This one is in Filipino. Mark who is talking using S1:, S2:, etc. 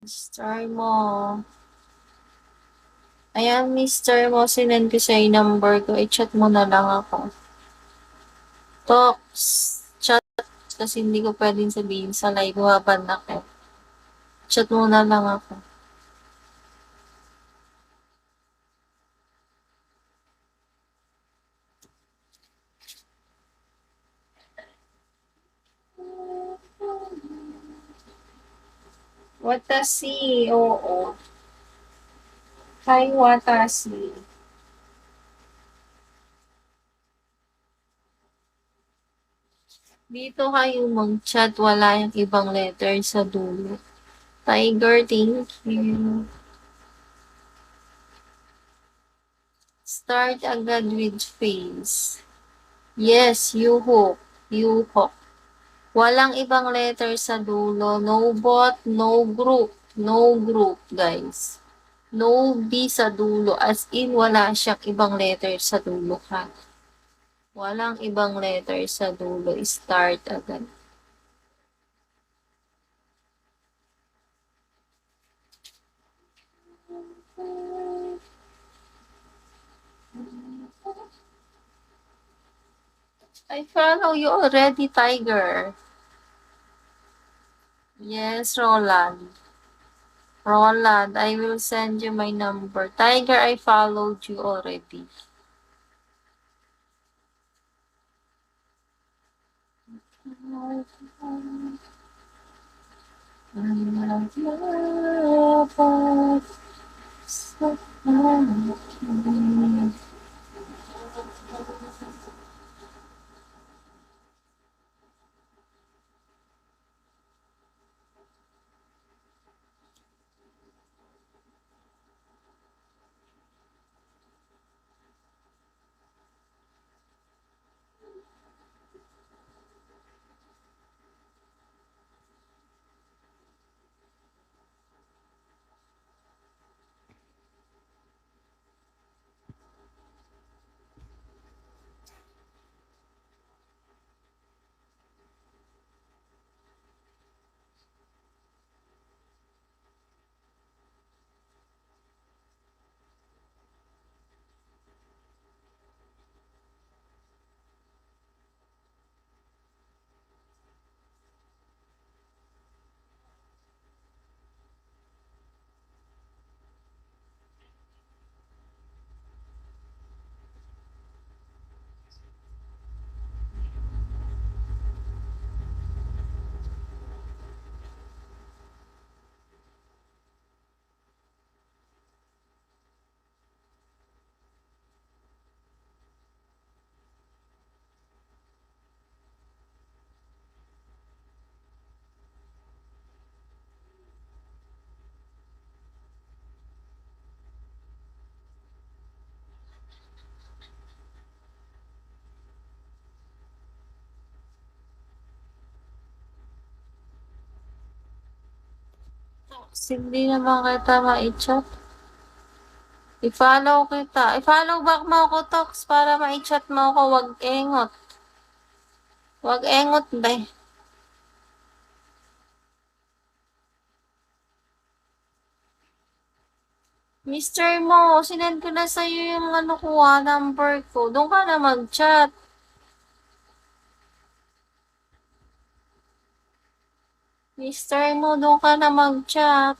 S1: Mister mo. Ayan, mister mo, sinend ko sa'yo yung number ko. I-chat mo na lang ako. Talks. Chat kasi hindi ko pwedeng sabihin sa live. Waban ako. Chat mo na lang ako. Watashi. Oo. Hi, watashi. Dito kayo mag-chat. Wala yung ibang letter sa dulo. Tiger, thank you. Start agad with face. Yes, you hope. You hope. Walang ibang letter sa dulo. No bot, no group. No group, guys. No B sa dulo. As in, wala siyang ibang letter sa dulo, ha? Walang ibang letter sa dulo. Start agad. I follow you already, Tiger. Yes, Roland. Roland, I will send you my number. Tiger, I followed you already. Hindi naman kita ma-chat. I-follow kita. I-follow back mo ako, Tox, para ma-chat mo ako. Wag engot. Wag engot, be. Mister mo, sinend ko na sa'yo yung ano ko, number ko. Doon ka na mag-chat. Mister mo, doon ka na mag-chat.